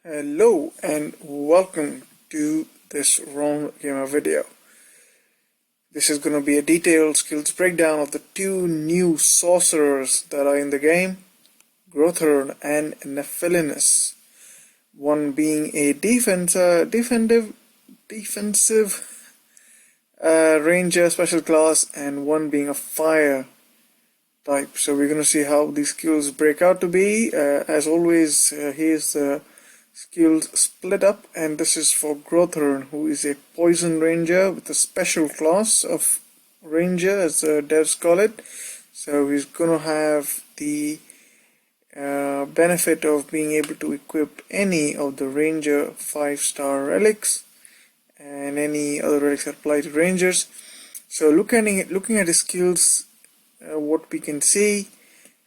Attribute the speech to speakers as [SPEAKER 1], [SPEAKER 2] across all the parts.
[SPEAKER 1] Hello and welcome to this Ron Gamer video. This is going to be a detailed skills breakdown of the two new sorcerers that are in the game, Grothurn and Nephilinis. One being a defensive ranger special class, and one being a fire type. So we're going to see how these skills break out to be. As always, here's the skills split up, and this is for Grothern, who is a poison ranger with a special class of ranger, as the devs call it. So he's gonna have the benefit of being able to equip any of the ranger 5-star relics and any other relics that apply to rangers. So looking at his skills, what we can see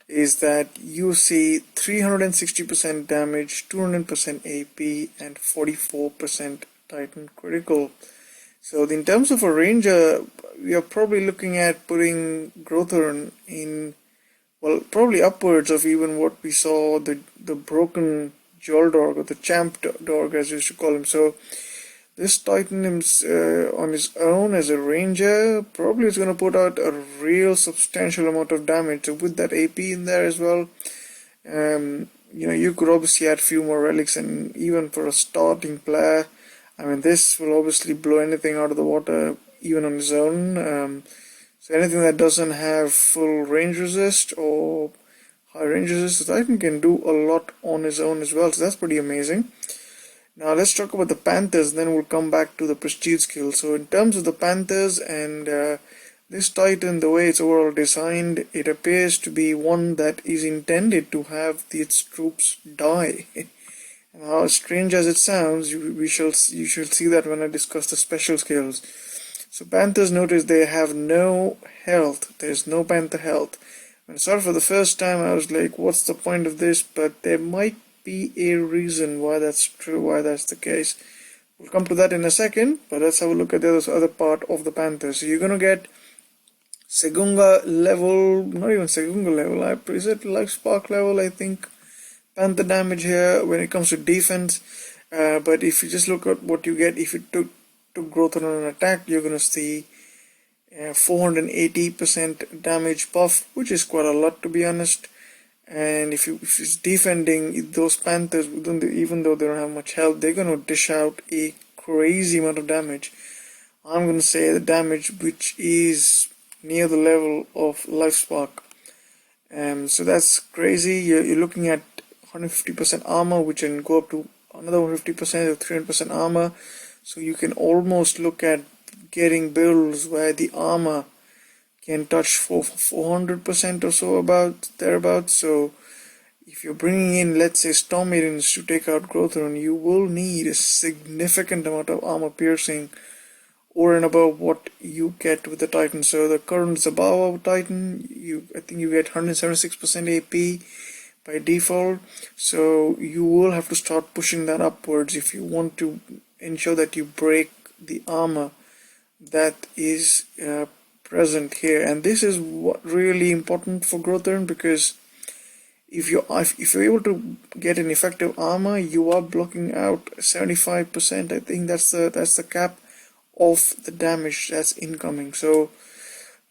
[SPEAKER 1] is that you see 360% damage, 200% AP, and 44% Titan critical. So in terms of a ranger, we are probably looking at putting Grothern in, well, probably upwards of even what we saw the broken Jol dog, or the champ dog as you used to call him. So this Titan on his own as a ranger probably is going to put out a real substantial amount of damage. So with that AP in there as well, you could obviously add a few more relics, and even for a starting player, I mean, this will obviously blow anything out of the water even on his own. So anything that doesn't have full range resist or high range resist, the Titan can do a lot on his own as well. So that's pretty amazing. Now let's talk about the Panthers, then we'll come back to the prestige skill. So in terms of the Panthers and this Titan, the way it's overall designed, it appears to be one that is intended to have its troops die. And how strange as it sounds, you shall see that when I discuss the special skills. So Panthers, notice they have no health. There's no Panther health. When I saw it for the first time, I was like, what's the point of this? But there might be a reason why that's true, why that's the case. We'll come to that in a second, but let's have a look at the other part of the Panthers. So you're going to get Segunga level, not even Segunga level, is it Life Spark level, I think, Panther damage here when it comes to defense. But if you just look at what you get, if you took growth on an attack, you're going to see 480% damage buff, which is quite a lot, to be honest. And if it's defending, those Panthers, even though they don't have much health, they're going to dish out a crazy amount of damage. I'm going to say the damage which is near the level of Life Spark. So that's crazy. You're looking at 150% armor, which can go up to another 150% or 300% armor. So you can almost look at getting builds where the armor can touch 400% or so, thereabouts. So if you're bringing in, let's say, Storm Maidens to take out Grothern, you will need a significant amount of armor piercing over and above what you get with the Titan. So the current Zabawa Titan, I think you get 176% AP by default. So you will have to start pushing that upwards if you want to ensure that you break the armor that is present here. And this is what really important for Grothern, because if you're able to get an effective armor, you are blocking out 75%. I think that's the cap of the damage that's incoming. So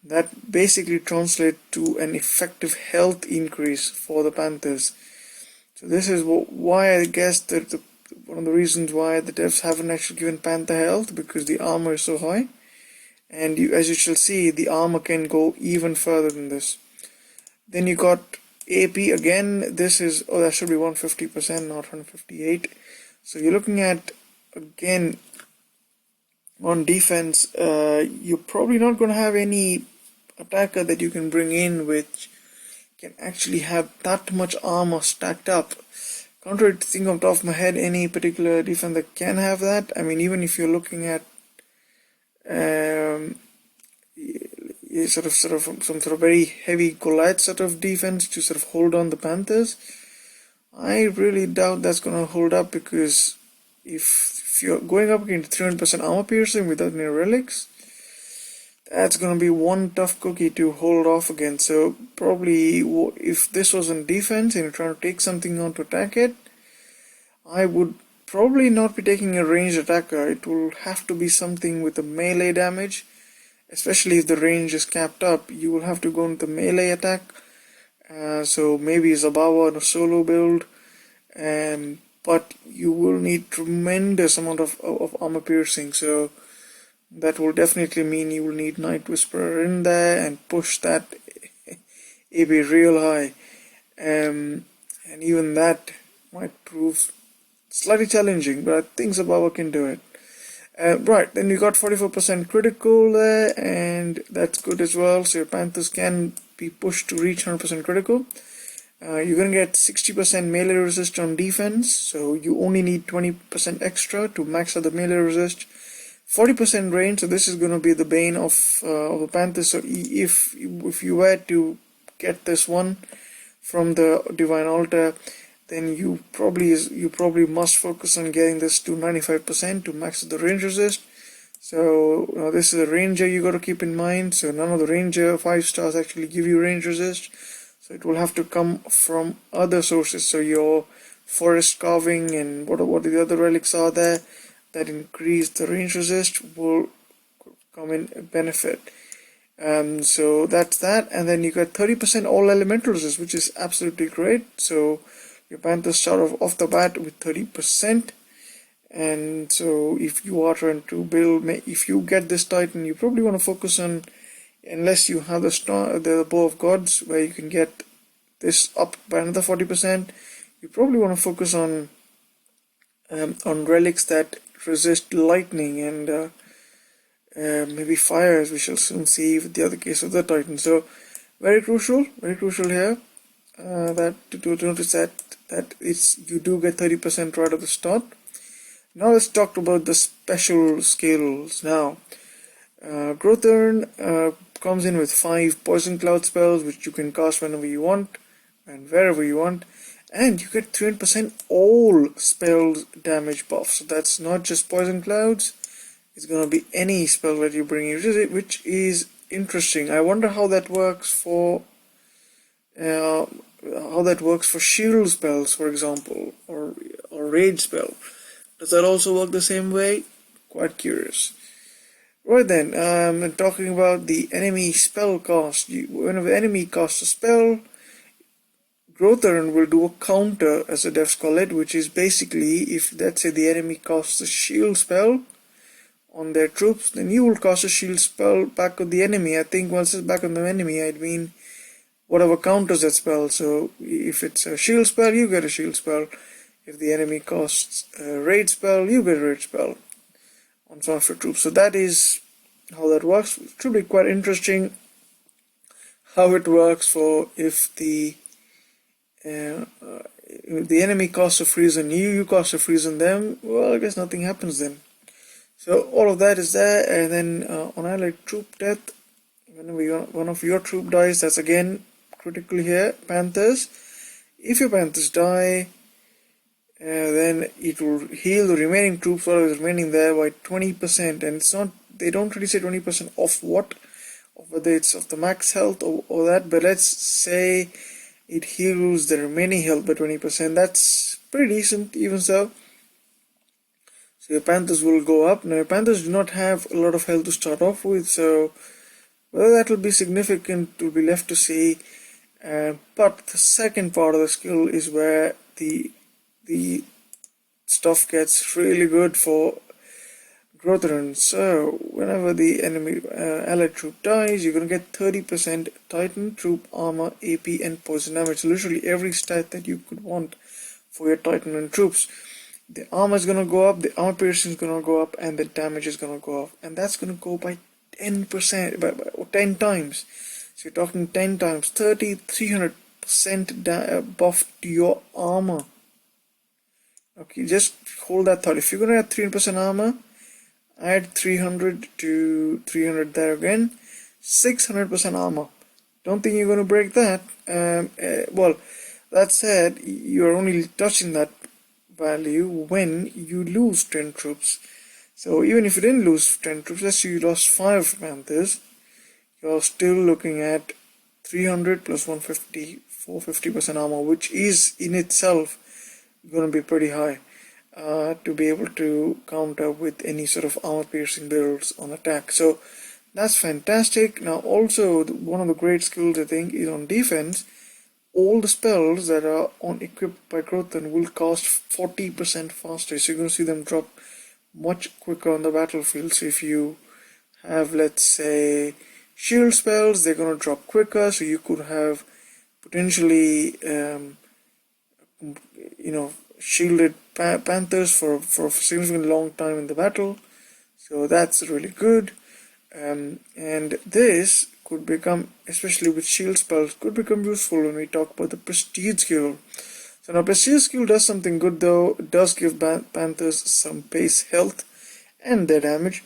[SPEAKER 1] that basically translates to an effective health increase for the Panthers. So this is why I guess that one of the reasons why the devs haven't actually given Panther health, because the armor is so high. And as you shall see, the armor can go even further than this. Then you got AP again. This is, that should be 150%, not 158. So you're looking at, again, on defense, you're probably not going to have any attacker that you can bring in which can actually have that much armor stacked up. Can't really think off the top of my head any particular defense that can have that. I mean, even if you're looking at sort of some sort of very heavy Goliath sort of defense to sort of hold on the Panthers, I really doubt that's going to hold up, because if you're going up against 300% armor piercing without any relics, that's going to be one tough cookie to hold off against. So probably if this was in defense and you're trying to take something on to attack it, I would probably not be taking a ranged attacker. It will have to be something with a melee damage, especially if the range is capped up. You will have to go into melee attack. So maybe Zabawa on a solo build, but you will need tremendous amount of armor piercing. So that will definitely mean you will need Night Whisperer in there and push that AB real high. And even that might prove slightly challenging, but I think Zabawa can do it. Right, then you got 44% critical there, and that's good as well. So your Panthers can be pushed to reach 100% critical. You're going to get 60% melee resist on defense, so you only need 20% extra to max out the melee resist. 40% range, so this is going to be the bane of the Panthers. So if you were to get this one from the Divine Altar, then you probably must focus on getting this to 95% to max the range resist. So this is a ranger you got to keep in mind. So none of the ranger 5 stars actually give you range resist. So it will have to come from other sources. So your forest carving and what the other relics are there that increase the range resist will come in benefit. So that's that, and then you got 30% all elemental resist, which is absolutely great. So your Panthers start off the bat with 30%, and so if you are trying to build, if you get this Titan, you probably want to focus on, unless you have the Bow of Gods, where you can get this up by another 40%, you probably want to focus on relics that resist lightning and maybe fire, as we shall soon see with the other case of the Titan. So very crucial here that to notice that you do get 30% right at the start. Now let's talk about the special skills. Now Grothurn comes in with 5 poison cloud spells, which you can cast whenever you want and wherever you want, and you get 300% all spells damage buff. So that's not just poison clouds, it's going to be any spell that you bring in, which is interesting. I wonder how that works for shield spells, for example, or rage spell. Does that also work the same way? Quite curious. Right then, talking about the enemy spell cost. Whenever the enemy casts a spell, Grothern will do a counter, as the devs call it, which is basically, if let's say the enemy casts a shield spell on their troops, then you will cast a shield spell back on the enemy. I think once it's back on the enemy, I mean whatever counters that spell. So if it's a shield spell, you get a shield spell. If the enemy casts a raid spell, you get a raid spell on some of your troops. So that is how that works. It should be quite interesting how it works for if the enemy casts a freeze on you, you cast a freeze on them. Well, I guess nothing happens then. So all of that is there, and then on allied troop death, whenever one of your troop dies, that's again critical here. Panthers, if your Panthers die, then it will heal the remaining troops while it's remaining there by 20%, and it's not, they don't really say 20% of what, of whether it's of the max health or that, but let's say it heals the remaining health by 20%. That's pretty decent, even so. So your Panthers will go up. Now your Panthers do not have a lot of health to start off with, so whether that will be significant will be left to see. But the second part of the skill is where the stuff gets really good for Grothern. So whenever the enemy allied troop dies, you're going to get 30% Titan, troop, armor, AP, and poison damage. So literally every stat that you could want for your Titan and troops. The armor is going to go up, the armor piercing is going to go up, and the damage is going to go up. And that's going to go by 10%, by 10 times. So you're talking 10 times, 300% buff to your armor. Okay, just hold that thought. If you're going to have 300% armor, add 300 to 300 there again, 600% armor. Don't think you're going to break that. Well, that said, you're only touching that value when you lose 10 troops. So even if you didn't lose 10 troops, let's say you lost 5 Panthers, you're still looking at 300 plus 150, 450% armor, which is in itself going to be pretty high. to be able to counter with any sort of armor piercing builds on attack. So that's fantastic. Now also one of the great skills I think is on defense. All the spells that are on equipped by Grothern will cost 40% faster, so you're going to see them drop much quicker on the battlefield. So if you have, let's say, shield spells, they're going to drop quicker, so you could have potentially shielded panthers for a significantly long time in the battle. So that's really good. And this could become, especially with shield spells, could become useful when we talk about the prestige skill. So now prestige skill does something good though. It does give panthers some base health and their damage.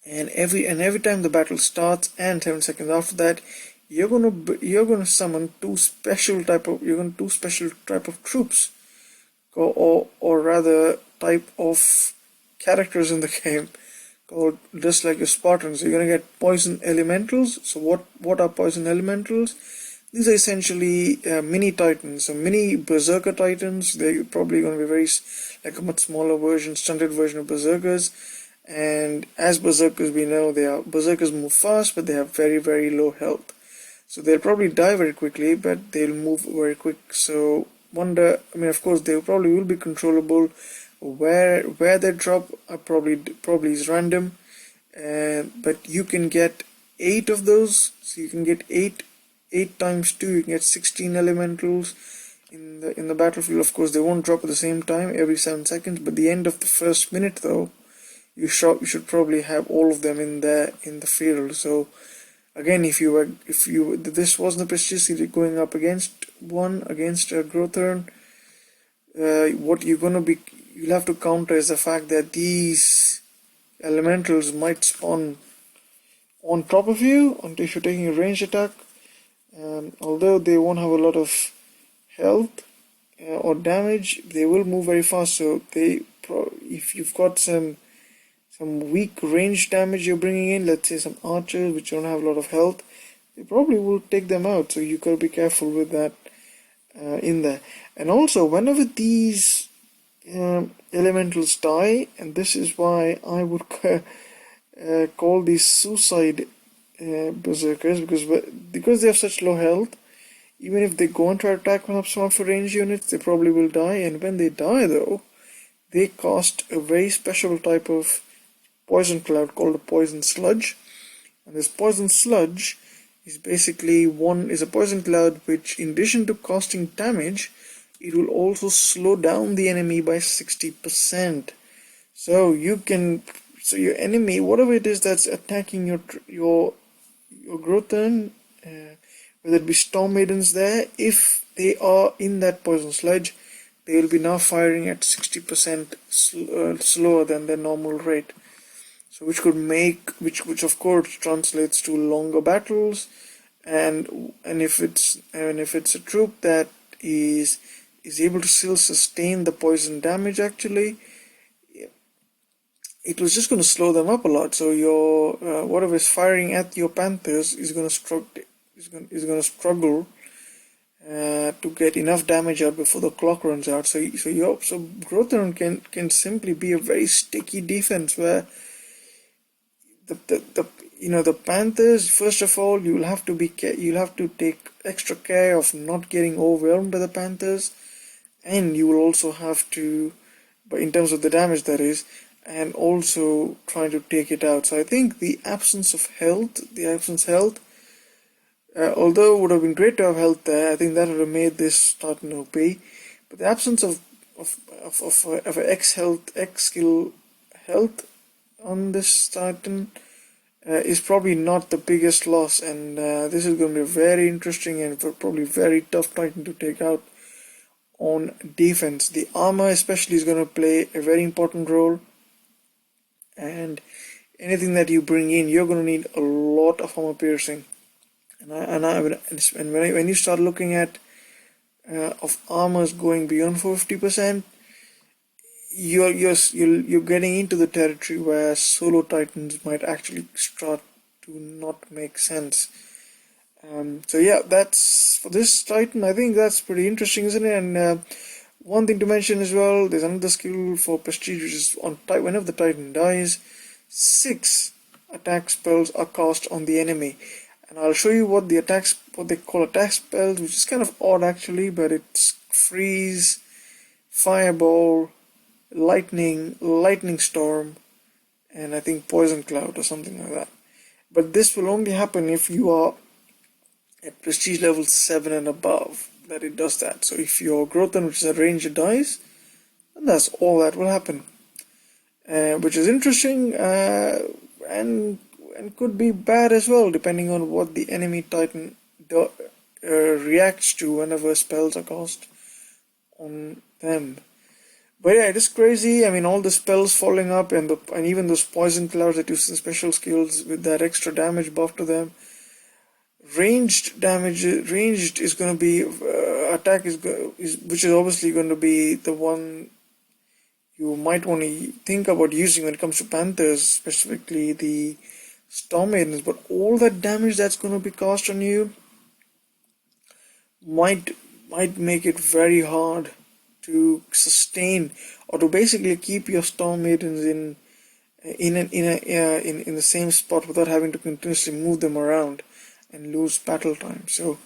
[SPEAKER 1] And every time the battle starts and 7 seconds after that, you're gonna summon two special type of troops, or rather type of characters in the game, called just like your Spartans. You're gonna get poison elementals. So what are poison elementals? These are essentially mini titans, so mini berserker titans. They're probably going to be like a much smaller version, stunted version of berserkers. And as berserkers, we know berserkers move fast, but they have very, very low health. So they'll probably die very quickly, but they'll move very quick. So of course, they probably will be controllable. Where they drop probably is random, but you can get 8 of those. So you can get 8 times 2. You can get 16 elementals in the battlefield. Of course, they won't drop at the same time every 7 seconds. But at the end of the first minute, though, you should probably have all of them in the field. So again, if this wasn't a prestige going up against a Growthurn, what you'll have to counter is the fact that these elementals might spawn on top of you if you're taking a ranged attack. Although they won't have a lot of health or damage, they will move very fast. So if you've got some weak range damage you're bringing in, let's say some archers which don't have a lot of health, they probably will take them out. So you gotta be careful with that in there. And also, whenever these elementals die, and this is why I would call these suicide berserkers, because they have such low health, even if they go and try to attack one of some of the range units, they probably will die. And when they die though, they cast a very special type of poison cloud called a poison sludge. And this poison sludge is basically a poison cloud which, in addition to casting damage, it will also slow down the enemy by 60%. So your enemy, whatever it is that's attacking your Grothern, whether it be Storm Maidens there, if they are in that poison sludge, they will be now firing at 60% slower than their normal rate. So which of course translates to longer battles, and if it's a troop that is able to still sustain the poison damage, actually, it was just going to slow them up a lot. So your whatever is firing at your panthers is going to struggle to get enough damage out before the clock runs out. So Grothern can simply be a very sticky defense where the panthers, first of all, you'll have to take extra care of not getting overwhelmed by the panthers, and you will also have to, but in terms of the damage that is, and also trying to take it out. So I think the absence health, although it would have been great to have health there, I think that would have made this Titan OP. But the absence of X skill health on this Titan is probably not the biggest loss, and this is going to be very interesting and probably very tough Titan to take out on defense. The armor especially is going to play a very important role, and anything that you bring in, you're going to need a lot of armor piercing. And when you start looking at of armors going beyond 50%, you're getting into the territory where solo Titans might actually start to not make sense. So yeah, that's for this Titan. I think that's pretty interesting, isn't it? And one thing to mention as well, there's another skill for Prestige, which is on whenever the Titan dies, 6 attack spells are cast on the enemy. And I'll show you what they call attack spells, which is kind of odd actually, but it's freeze, fireball, lightning storm, and I think poison cloud or something like that. But this will only happen if you are at prestige level 7 and above, that it does that. So if your Grothern, which is a ranger, dies, then that's all that will happen. Which is interesting and could be bad as well, depending on what the enemy Titan reacts to whenever spells are cast on them. But yeah, it is crazy. I mean, all the spells falling up and even those poison clouds that use in special skills with that extra damage buff to them. Ranged is going to be attack which is obviously going to be the one you might want to think about using when it comes to Panthers, specifically the Storm Maidens. But all that damage that's going to be cast on you might make it very hard to sustain or to basically keep your Storm Maidens in the same spot without having to continuously move them around and lose battle time. So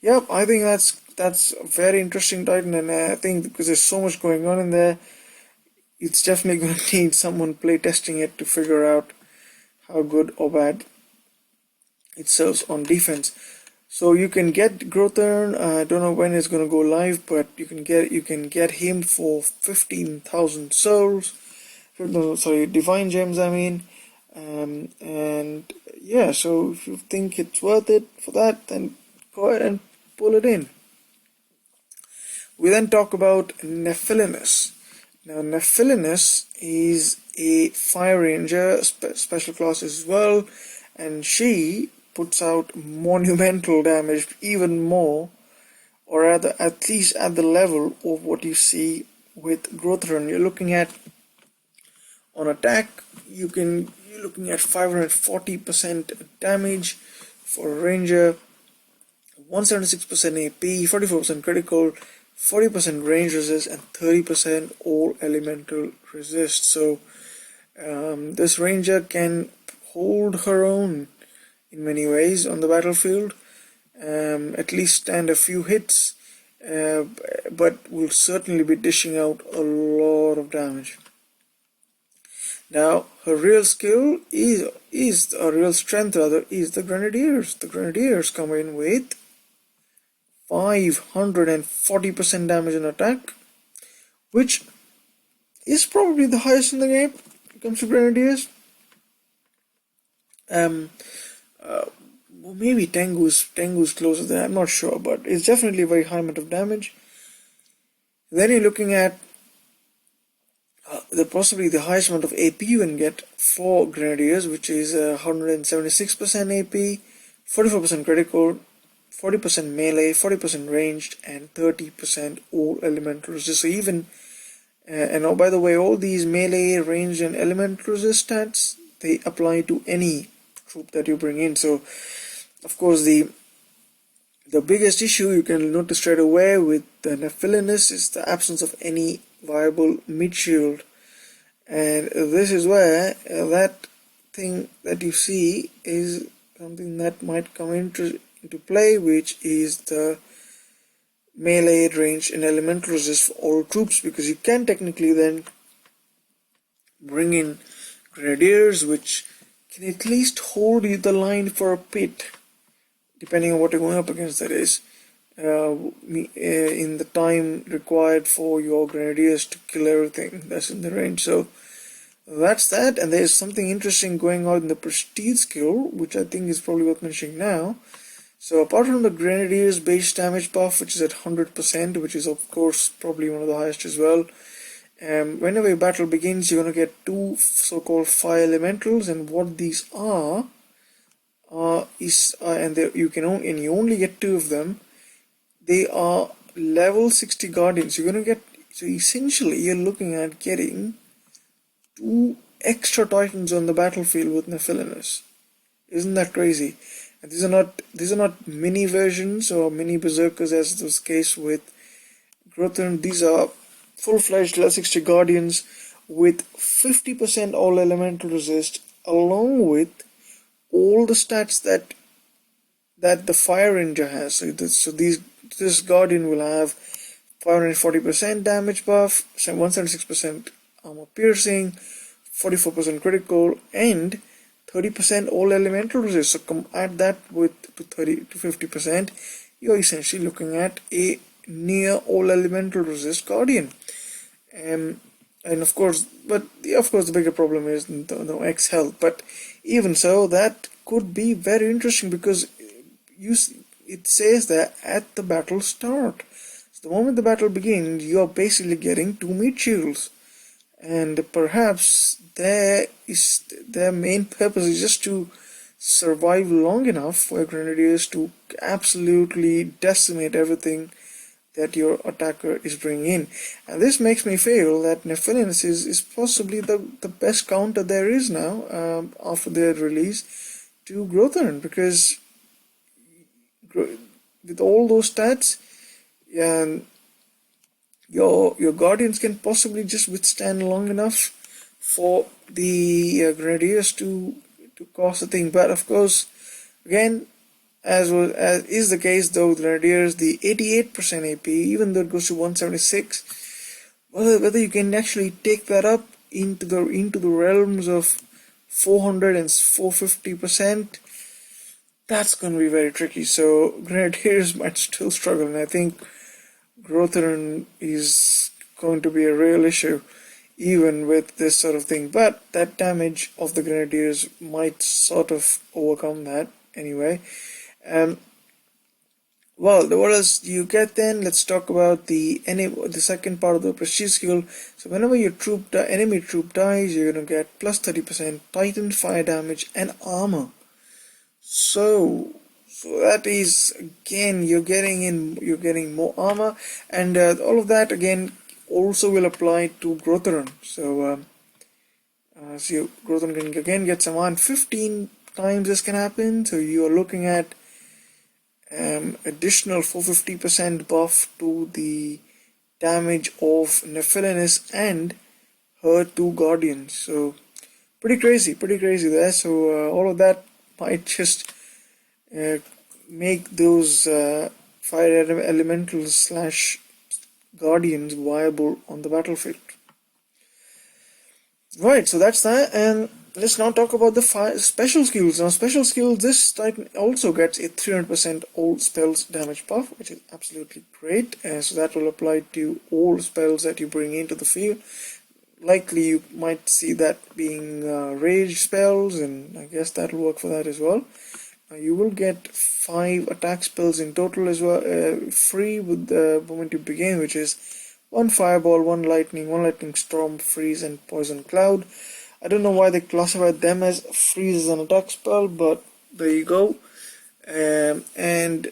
[SPEAKER 1] yeah, I think that's a very interesting Titan, and I think because there's so much going on in there, it's definitely going to need someone play testing it to figure out how good or bad it serves on defense. So you can get Growthurn. I don't know when it's going to go live, but you can get him for 15,000 souls. Sorry, divine gems. I mean, and yeah. So if you think it's worth it for that, then go ahead and pull it in. We then talk about Nephilinis. Now, Nephilinis is a fire ranger, special class as well, and she puts out monumental damage, even more, or rather at least at the level of what you see with Grothern. You're looking at, on attack, you're looking at 540% damage for a ranger, 176% AP, 44% critical, 40% range resist, and 30% all elemental resist. So this ranger can hold her own in many ways on the battlefield, at least stand a few hits, but will certainly be dishing out a lot of damage. Now, her real skill is a real strength rather, is the Grenadiers. The Grenadiers come in with 540% damage in attack, which is probably the highest in the game when it comes to Grenadiers. Maybe Tengu's closer there, I'm not sure, but it's definitely a very high amount of damage. Then you're looking at possibly the highest amount of AP you can get for Grenadiers, which is 176% AP, 44% critical, 40% melee, 40% ranged, and 30% all elemental resist. So even, and oh, by the way, all these melee, ranged, and elemental resist stats, they apply to any troop that you bring in. So, of course, the biggest issue you can notice straight away with the Nephilinis is the absence of any viable mid-shield. And this is where that thing that you see is something that might come into play, which is the melee, range, and elemental resist for all troops, because you can technically then bring in Grenadiers, which can at least hold you the line for a bit, depending on what you're going up against, that is, in the time required for your Grenadiers to kill everything that's in the range. So that's that, and there's something interesting going on in the Prestige skill, which I think is probably worth mentioning now. So apart from the Grenadiers base damage buff, which is at 100%, which is of course probably one of the highest as well, whenever a battle begins, you're going to get 2 so-called fire elementals, and what these are you only get 2 of them. They are level 60 guardians. You're going to get, so essentially you're looking at getting 2 extra titans on the battlefield with Nephilinis. Isn't that crazy? And these are not mini versions or mini berserkers, as was the case with Grothern, these are full-fledged level 60 guardians with 50% all elemental resist, along with all the stats that the fire ranger has. This guardian will have 540% damage buff, 176% armor piercing, 44% critical, and 30% all elemental resist. So add that with to 50%, you're essentially looking at a near all elemental resist guardian. And of course, the bigger problem is no X health. But even so, that could be very interesting because it says that at the battle start. So the moment the battle begins, you are basically getting 2 meat shields. And perhaps their main purpose is just to survive long enough for your grenadiers to absolutely decimate everything that your attacker is bringing in. And this makes me feel that Nephilinis is possibly the best counter there is now after their release to Grothern, because with all those stats, your guardians can possibly just withstand long enough for the grenadiers to cause the thing. But of course, again, as is the case though with grenadiers, the 88% AP, even though it goes to 176, whether you can actually take that up into the realms of 400 and 450%, that's going to be very tricky. So grenadiers might still struggle, and I think Grothern is going to be a real issue even with this sort of thing. But that damage of the grenadiers might sort of overcome that anyway. Well, what else do you get then? Let's talk about the second part of the prestige skill. So whenever your enemy troop dies, you're going to get plus 30% Titan fire damage and armor. So that is, again, you're getting more armor, and all of that again also will apply to Grothurn. So Grothurn can again get some on 15 times this can happen. So you are looking at additional 450% buff to the damage of Nephilinis and her 2 guardians. So pretty crazy there. So all of that might just make those fire elementals / guardians viable on the battlefield. Right, so that's that, and let's now talk about the special skills. Now, special skills, this Titan also gets a 300% all spells damage buff, which is absolutely great. So that will apply to all spells that you bring into the field. Likely you might see that being rage spells, and I guess that will work for that as well. You will get 5 attack spells in total as well, free with the moment you begin, which is 1 fireball, 1 lightning storm, freeze, and poison cloud. I don't know why they classified them as freeze as an attack spell, but there you go. And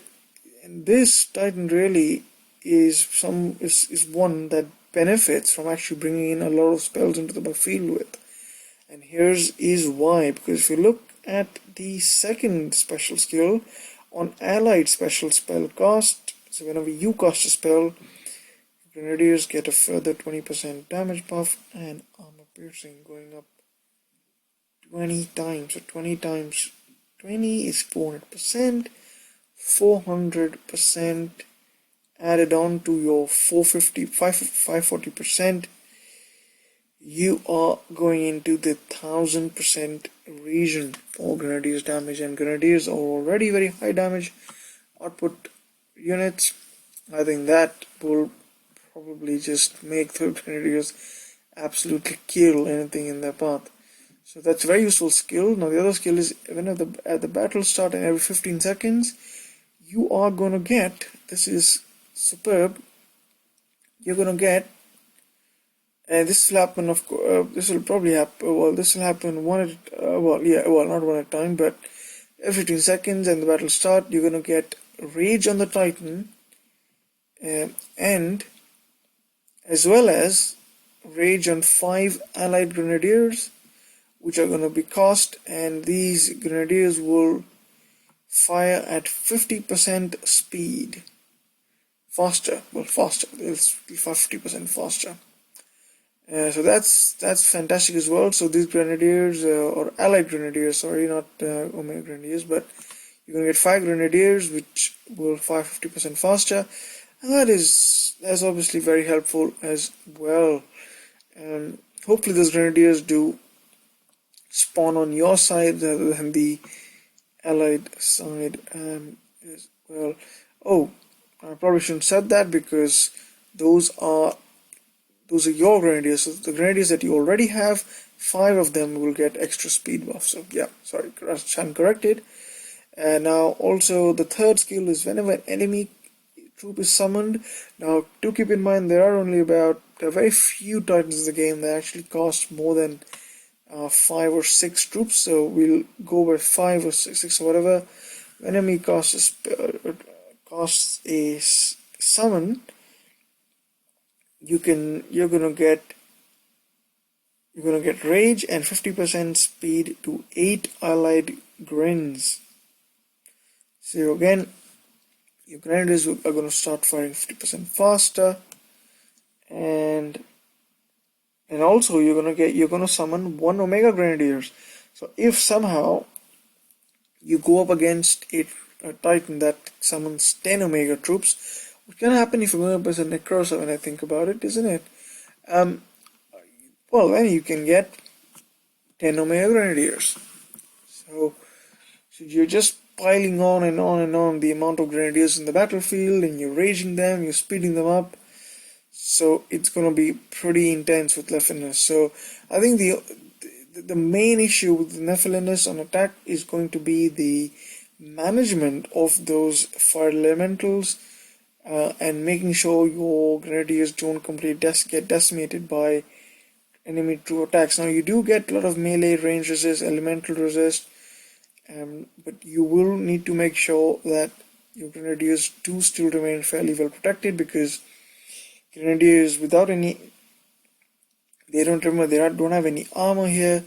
[SPEAKER 1] this Titan really is one that benefits from actually bringing in a lot of spells into the field with. And here's why, because if you look at the second special skill on allied special spell cost, so whenever you cast a spell, grenadiers get a further 20% damage buff and armor piercing going up 20 times. So 20 times 20 is 400%, 400% added on to your 540%, you are going into the 1000% region for grenadiers damage, and grenadiers are already very high damage output units. I think that will probably just make the grenadiers absolutely kill anything in their path. So that's a very useful skill. Now the other skill is when at the battle start and every 15 seconds, you are going to get, this is superb, you're going to get, and this will happen, of course, this will probably happen, well, this will happen not one at a time, but every 15 seconds and the battle start, you're going to get rage on the Titan, and as well as rage on 5 allied grenadiers, which are going to be cast, and these grenadiers will fire at 50% speed. faster. Well, faster. It's 50% faster. So that's fantastic as well. So these grenadiers or allied grenadiers, sorry, not Omega grenadiers, but you're gonna get 5 grenadiers, which will fire 50% faster, and that's obviously very helpful as well. Hopefully, those grenadiers do spawn on your side rather than the allied side as well. Oh, I probably shouldn't have said that because those are your grenadiers. So the grenadiers that you already have, 5 of them will get extra speed buff. So yeah, sorry, I'm corrected. And now also the third skill is whenever an enemy troop is summoned. Now do keep in mind there are very few titans in the game that actually cost more than 5 or 6 troops. So we'll go with 5 or 6 or whatever. Enemy costs a summon. You're gonna get rage and 50% speed to 8 allied grins. So again, your grenadiers are gonna start firing 50% faster, and also you're gonna summon 1 Omega Grenadiers. So if somehow you go up against a Titan that summons 10 Omega troops, which can happen if you're going up as a Necrosa when I think about it, isn't it? Well, then you can get 10 Omega Grenadiers. So you're just piling on and on and on the amount of Grenadiers in the battlefield, and you're raging them, you're speeding them up. So it's going to be pretty intense with Nephilinis. So I think the main issue with Nephilinis on attack is going to be the management of those fire elementals and making sure your grenadiers don't completely get decimated by enemy troop attacks. Now you do get a lot of melee, range resist, elemental resist, but you will need to make sure that your grenadiers do still remain fairly well protected, because grenadiers without any, they don't have any armor here,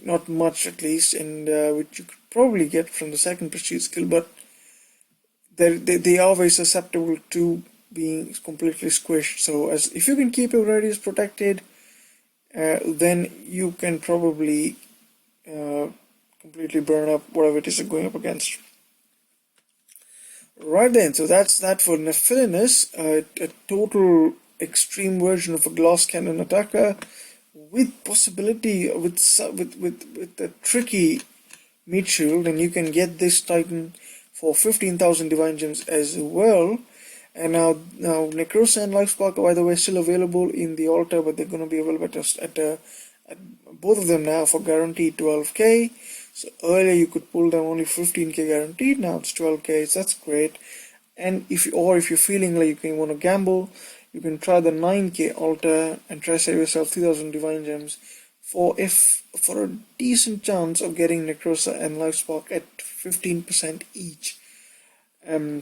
[SPEAKER 1] not much at least, and which you could probably get from the second prestige skill, but they are very susceptible to being completely squished. So if you can keep your grenadiers protected, then you can probably completely burn up whatever it is you're going up against. Right then, so that's that for Nephilinis, a total extreme version of a glass cannon attacker with possibility with a tricky meat shield, and you can get this Titan for 15,000 divine gems as well. And now Necrosa and Lifespark are, by the way, still available in the altar, but they're going to be available at both of them now for guaranteed 12k. So earlier you could pull them only 15k guaranteed, now it's 12k, so that's great. And if you're feeling like you want to gamble, you can try the 9k altar and try to save yourself 3,000 divine gems for a decent chance of getting Necrosa and Lifespark at 15% each.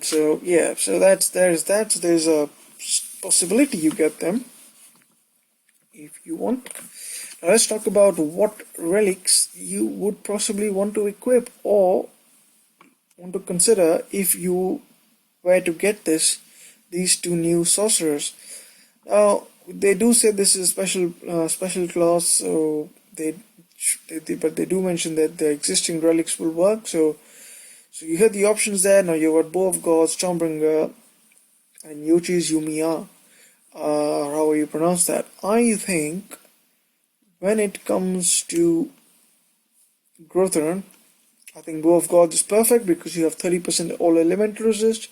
[SPEAKER 1] So yeah, so there's that. So there's a possibility you get them if you want. Now let's talk about what relics you would possibly want to equip or want to consider if you were to get these 2 new sorcerers. Now they do say this is a special class, so but they do mention that the existing relics will work. So you have the options there. Now you've got Bow of Gods, Stormbringer, and Yochi's Yumiya. How you pronounce that? I think when it comes to Grothurn, I think Bow of Gods is perfect because you have 30% all elemental resist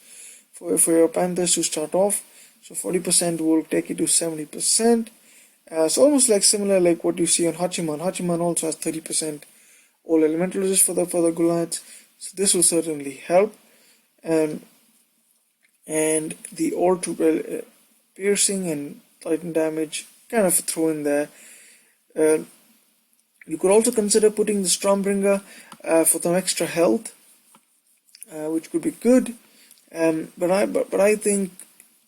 [SPEAKER 1] for your Panthers to start off. So 40% will take it to 70%. It's almost like similar like what you see on Hachiman. Hachiman also has 30% all elemental resist for the Goliaths. So this will certainly help. And the all troop piercing and Titan damage kind of throw in there. You could also consider putting the Stormbringer for some extra health, which could be good. But I think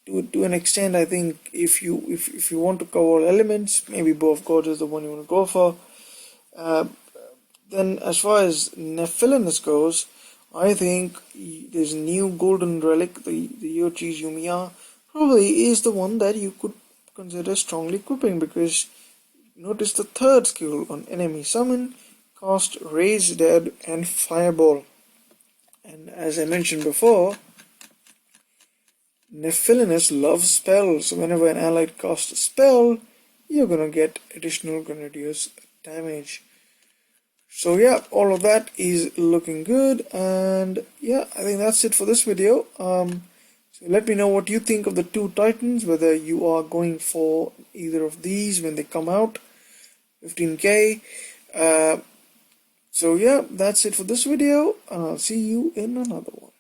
[SPEAKER 1] to an extent, I think if you want to cover all elements, maybe Bow of Gods is the one you want to go for. Then as far as Nephilinis goes, I think this new golden relic, the Yochi's Yumiya, probably is the one that you could consider strongly equipping, because notice the third skill on enemy summon, cost Raise Dead and Fireball. And as I mentioned before, Nephilinis loves spells, so whenever an allied casts a spell, you're gonna get additional Grenadier's damage. So yeah, all of that is looking good, and yeah, I think that's it for this video. So let me know what you think of the two Titans, whether you are going for either of these when they come out, 15k. So yeah, that's it for this video, and I'll see you in another one.